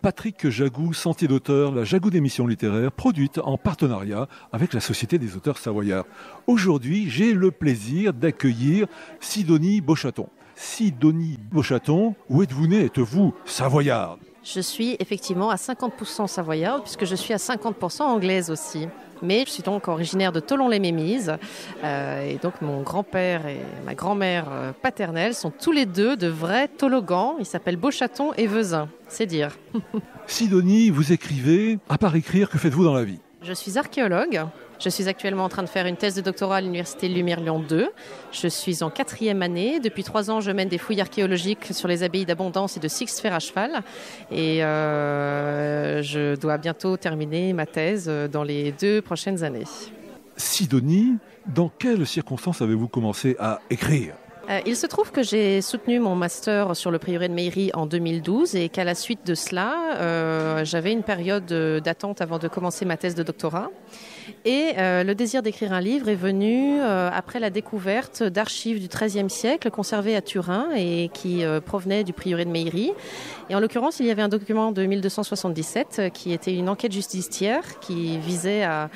Patrick Jagou, Sentier d'auteur, la Jagou d'émissions littéraires, produite en partenariat avec la Société des auteurs savoyards. Aujourd'hui, j'ai le plaisir d'accueillir Sidonie Beauchaton. Sidonie Beauchaton, où êtes-vous née? Êtes-vous savoyarde? Je suis effectivement à 50% savoyarde, puisque je suis à 50% anglaise aussi. Mais je suis donc originaire de Thollon-les-Mémises. Et donc mon grand-père et ma grand-mère paternelle sont tous les deux de vrais Tologans. Ils s'appellent Beauchaton et Vezin, c'est dire. Sidonie, vous écrivez. À part écrire, que faites-vous dans la vie? Je suis archéologue. Je suis actuellement en train de faire une thèse de doctorat à l'université Lumière Lyon 2. Je suis en 4e année. Depuis 3 ans, je mène des fouilles archéologiques sur les abbayes d'Abondance et de Sixte-Fer à cheval. Et je dois bientôt terminer ma thèse dans les 2 prochaines années. Sidonie, dans quelles circonstances avez-vous commencé à écrire? Il se trouve que j'ai soutenu mon master sur le prieuré de Meillerie en 2012 et qu'à la suite de cela, j'avais une période d'attente avant de commencer ma thèse de doctorat. Et le désir d'écrire un livre est venu après la découverte d'archives du XIIIe siècle conservées à Turin et qui provenaient du prieuré de Meillerie. Et en l'occurrence, il y avait un document de 1277 qui était une enquête justicière qui visait à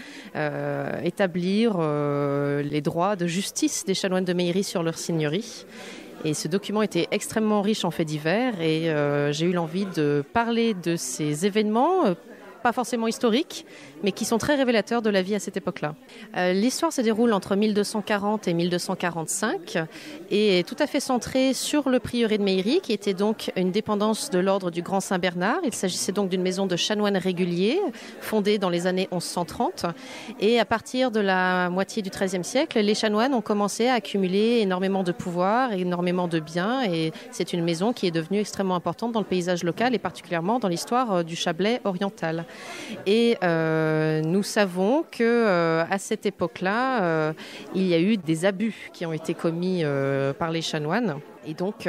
établir les droits de justice des chanoines de Meillerie sur leur seigneurie. Et ce document était extrêmement riche en faits divers et j'ai eu l'envie de parler de ces événements, pas forcément historiques, mais qui sont très révélateurs de la vie à cette époque-là. L'histoire se déroule entre 1240 et 1245 et est tout à fait centrée sur le prieuré de Meillerie, qui était donc une dépendance de l'ordre du Grand Saint-Bernard. Il s'agissait donc d'une maison de chanoines réguliers, fondée dans les années 1130. Et à partir de la moitié du XIIIe siècle, les chanoines ont commencé à accumuler énormément de pouvoir, énormément de biens, et c'est une maison qui est devenue extrêmement importante dans le paysage local et particulièrement dans l'histoire du Chablais oriental. Et nous savons que à cette époque-là, il y a eu des abus qui ont été commis par les chanoines. Et donc,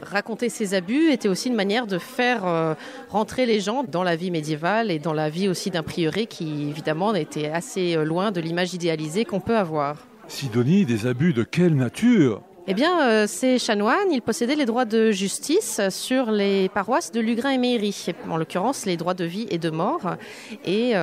raconter ces abus était aussi une manière de faire rentrer les gens dans la vie médiévale et dans la vie aussi d'un prieuré qui, évidemment, était assez loin de l'image idéalisée qu'on peut avoir. Sidonie, des abus de quelle nature? Eh bien, ces chanoines, ils possédaient les droits de justice sur les paroisses de Lugrin et Meillerie, en l'occurrence les droits de vie et de mort. Et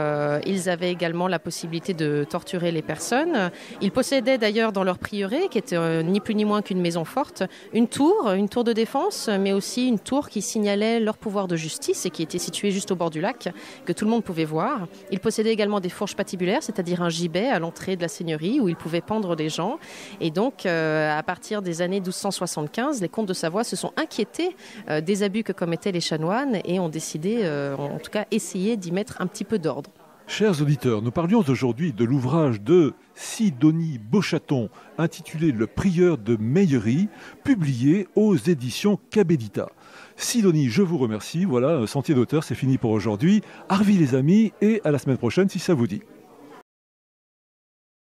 ils avaient également la possibilité de torturer les personnes. Ils possédaient d'ailleurs dans leur prieuré, qui était ni plus ni moins qu'une maison forte, une tour de défense, mais aussi une tour qui signalait leur pouvoir de justice et qui était située juste au bord du lac, que tout le monde pouvait voir. Ils possédaient également des fourches patibulaires, c'est-à-dire un gibet à l'entrée de la seigneurie où ils pouvaient pendre des gens. Et donc, à partir des années 1275, les comtes de Savoie se sont inquiétés des abus que commettaient les chanoines et ont décidé, en tout cas, essayer d'y mettre un petit peu d'ordre. Chers auditeurs, nous parlions aujourd'hui de l'ouvrage de Sidonie Beauchaton intitulé Le prieur de Meillerie, publié aux éditions Cabedita. Sidonie, je vous remercie. Voilà, Sentier d'auteur, c'est fini pour aujourd'hui. Arvi les amis et à la semaine prochaine si ça vous dit.